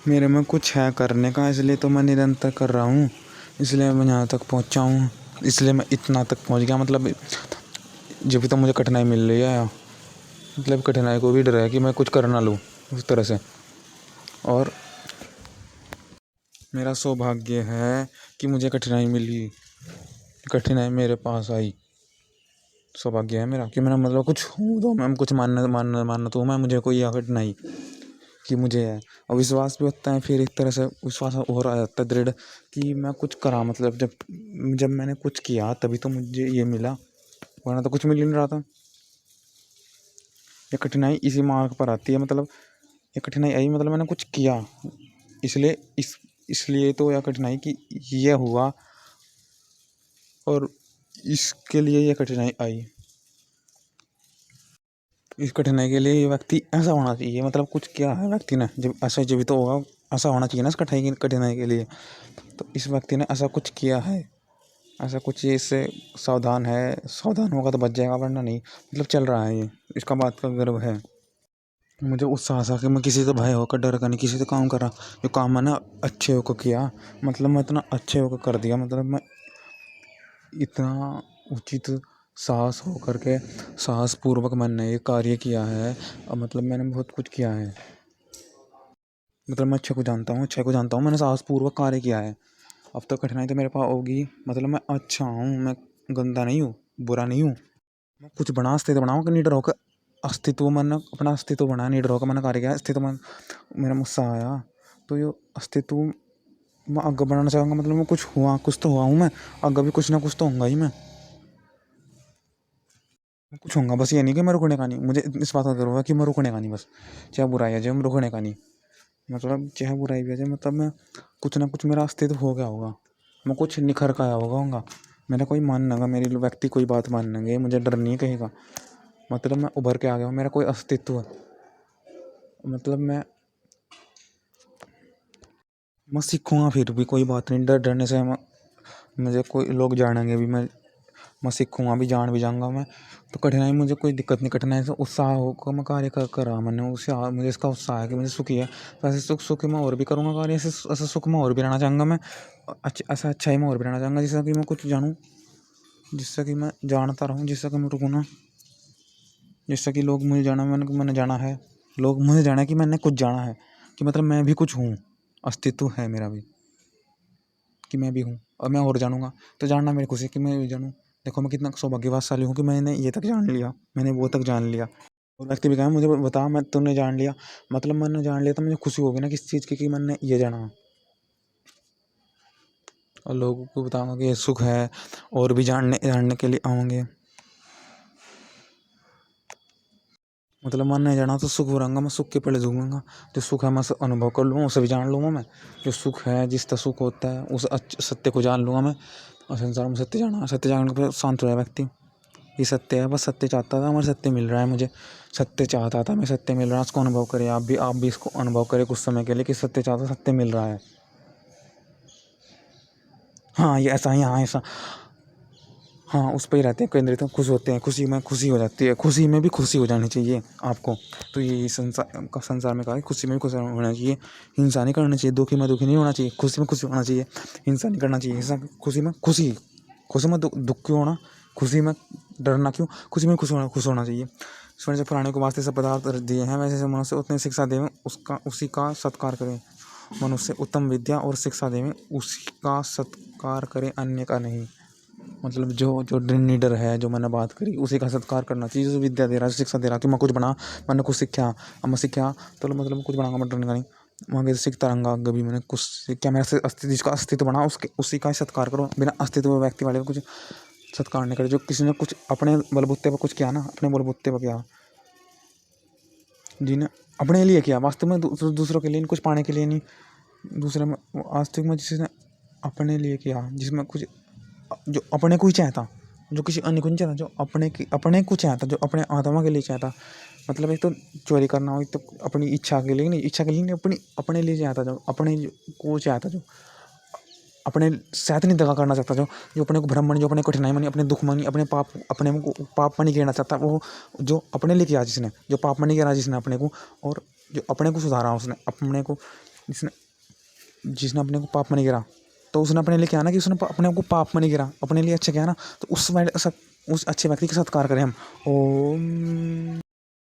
मेरे में कुछ है करने का, इसलिए तो मैं निरंतर कर रहा हूँ, इसलिए मैं यहाँ तक पहुँचा हूँ, इसलिए मैं इतना तक पहुँच गया। मतलब जब भी तो मुझे कठिनाई मिल रही है, मतलब कठिनाई को भी डर है कि मैं कुछ कर ना लूँ उस तरह से। और मेरा सौभाग्य है कि मुझे कठिनाई मिली, कठिनाई मेरे पास आई। सौभाग्य है मेरा कि मेरा मतलब कुछ हूँ तो मैं कुछ मानना तो मैं, मुझे कोई आकट नहीं कि मुझे है। और विश्वास भी होता है, फिर एक तरह से विश्वास और आ जाता है दृढ़ कि मैं कुछ करा। मतलब जब मैंने कुछ किया तभी तो मुझे ये मिला, वरना तो कुछ मिल ही नहीं रहा था। ये कठिनाई इसी मार्ग पर आती है, मतलब ये कठिनाई आई मतलब मैंने कुछ किया, इसलिए इसलिए तो यह कठिनाई कि ये हुआ और इसके लिए ये कठिनाई आई। इस कठिनाई के लिए ये व्यक्ति ऐसा होना चाहिए, मतलब कुछ किया है व्यक्ति ने, जब ऐसा जब तो होगा, ऐसा होना चाहिए ना इस कठिनाई के लिए। तो इस व्यक्ति ने ऐसा कुछ किया है, ऐसा कुछ इससे सावधान है, सावधान होगा तो बच जाएगा, वरना नहीं। मतलब चल रहा है ये, इसका बात का गर्व है। मुझे उत्साह सा कि मैं किसी से भय होकर, डर कर नहीं, किसी से काम कर रहा। जो काम मैंने अच्छे होकर किया, मतलब मैं इतना अच्छे होकर कर दिया, मतलब मैं इतना उचित साहस होकर के साहसपूर्वक मैंने ये कार्य किया है। और मतलब मैंने बहुत कुछ किया है, मतलब मैं अच्छे को जानता हूँ, अच्छे को जानता हूँ, मैंने साहसपूर्वक कार्य किया है। अब तो कठिनाई तो मेरे पास होगी, मतलब मैं अच्छा हूँ, मैं गंदा नहीं हूँ, बुरा नहीं हूँ। मैं कुछ बना अस्तित्व बनाऊँ कि निडर होकर अस्तित्व, मैंने अपना अस्तित्व बनाया, निडर होकर मैंने कार्य किया, अस्तित्व में मेरा मुस्सा आया। तो ये अस्तित्व मैं आगे बढ़ाना चाहूँगा, मतलब मैं कुछ हुआ, कुछ तो हुआ हूँ मैं, आगे भी कुछ ना कुछ तो होऊंगा ही मैं कुछ होऊंगा। बस ये नहीं कि मैं रुकने का नहीं, मुझे इस बात का गर्व है कि मैं रुकने का नहीं, बस चाहे बुराई आ जाए मैं रुकने का नहीं। मतलब चाहे बुराई भी आ जाए, मतलब मैं कुछ ना कुछ मेरा अस्तित्व हो गया होगा, मैं कुछ निखर का आया होगा। मेरा कोई मानेगा, मेरी व्यक्ति कोई बात मानेंगे, मुझे डर नहीं कहेगा, मतलब मैं उभर के आ गया हूँ, मेरा कोई अस्तित्व है। मतलब मैं सीखूँगा, फिर भी कोई बात नहीं, डरने से मुझे कोई लोग जानेंगे भी, मैं सीखूँगा भी, जान भी जाऊँगा मैं। तो कठिनाई मुझे कोई दिक्कत नहीं, कठिनाई से उत्साह होकर मैं कार्य कर रहा मैंने, उससे मुझे इसका उत्साह है कि मुझे सुखी है। तो ऐसे सुख मैं और भी करूँगा कार्य, ऐसे सुख में और भी रहना चाहूँगा मैं, ऐसा अच्छाई में और भी रहना चाहूँगा, जिससे कि मैं कुछ जानूँ, जिससे कि मैं जानता रहूँ, जिससे कि मैं रुकूँ ना, जिससे कि लोग मुझे जाना, मैंने जाना है, लोग मुझे जाना कि मैंने कुछ जाना है, कि मतलब मैं भी कुछ हूँ, अस्तित्व है मेरा भी, कि मैं भी हूँ। और मैं और जानूँगा, तो जानना मेरी खुशी है कि मैं भी जानूँ। देखो मैं कितना सौभाग्यवान हूँ कि मैंने ये तक जान लिया, मैंने वो तक जान लिया। और व्यक्ति भी कहा मुझे बता, मैं तूने जान लिया, मतलब मैंने जान लिया तो मुझे खुशी होगी ना किस चीज़ की, कि मैंने ये जाना। और लोगों को बताऊँगा कि ये सुख है, और भी जानने के लिए आऊँगे। मतलब मन नहीं जाना तो सुख हो रहूँगा, मैं सुख के पहले झूमूंगा। जो सुख है मैं अनुभव कर लूँगा, उसे भी जान लूँगा मैं। जो सुख है, जिस तरह सुख होता है, उस सत्य को जान लूँगा मैं। और संसार में सत्य जाना, सत्य जानने पर शांत हो जाए व्यक्ति। ये सत्य है, बस सत्य चाहता था, मुझे सत्य मिल रहा है, मुझे सत्य चाहता था, मैं सत्य मिल रहा है, उसको अनुभव करें आप भी इसको अनुभव करें कुछ समय के लिए, कि सत्य चाहता, सत्य मिल रहा है। हाँ ये ऐसा, हाँ ऐसा, हाँ उस पर ही रहते हैं केंद्रित, तो खुश होते हैं, खुशी में खुशी हो जाती है, खुशी में भी खुशी हो जानी चाहिए आपको। तो ये संसार में कहा, खुशी में भी खुशी होना चाहिए, हिंसा नहीं करनी चाहिए, दुखी में दुखी नहीं होना चाहिए, खुशी में खुशी होना चाहिए, हिंसा नहीं करना चाहिए, हिंसा खुशी में खुशी, खुशी में दुख क्यों होना, खुशी में डरना क्यों, खुशी में खुश होना चाहिए। स्वर्ण से पुराने को वास्ते सब पदार्थ दिए हैं, वैसे मनुष्य उतनी शिक्षा देवें, उसका उसी का सत्कार करें। मनुष्य उत्तम विद्या और शिक्षा देवें, उसी का सत्कार करें, अन्य का नहीं। मतलब जो जो निडर है, जो मैंने बात करी, उसी का सत्कार करना चाहिए, जो विद्या दे रहा है, शिक्षा दे रहा है, कि मैं कुछ बना, मैंने कुछ सीखा, अब मैं सीखा तो मतलब मैं कुछ बनाऊंगा, मैं डरने का नहीं, मैं आगे सीखता रहूँगा, आगे भी मैंने कुछ सीखा, मेरा अस्तित्व, जिसका अस्तित्व बना उसके उसी का ही सत्कार करो, बिना अस्तित्व व्यक्ति वाले को कुछ सत्कार नहीं करे। जो किसी ने कुछ अपने बलबूते पर कुछ किया ना, अपने बलबूते पर किया, जिन्हें अपने लिए किया, वास्तव में दूसरों के लिए, कुछ पाने के लिए नहीं, दूसरे में वास्तविक में जिसने अपने लिए किया, जिसमें कुछ, जो अपने को ही चाहता, जो किसी अन्य को नहीं चाहता, जो अपने को चाहता, जो अपने आत्मा के लिए चाहता। मतलब एक तो चोरी करना हो, एक तो अपनी इच्छा के लिए नहीं, इच्छा के लिए नहीं, अपने लिए चाहता, जो अपने को चाहता, जो अपने साथ नहीं दगा करना चाहता, जो अपने को भ्रम मानी, जो अपने कठिनाई मानी, अपने दुख मानी, अपने को पाप मानी गिरना चाहता, वो जो अपने लिए किया जिसने, जो पाप मानी गिरा जिसने अपने को, और जो अपने को सुधारा उसने, अपने को जिसने जिसने अपने को पाप में नहीं गिरा, तो उसने अपने लिए क्या ना कि उसने अपने आप को पाप में नहीं गिरा, अपने लिए अच्छा किया ना, तो उस अच्छे व्यक्ति का सत्कार करें हम। ओम।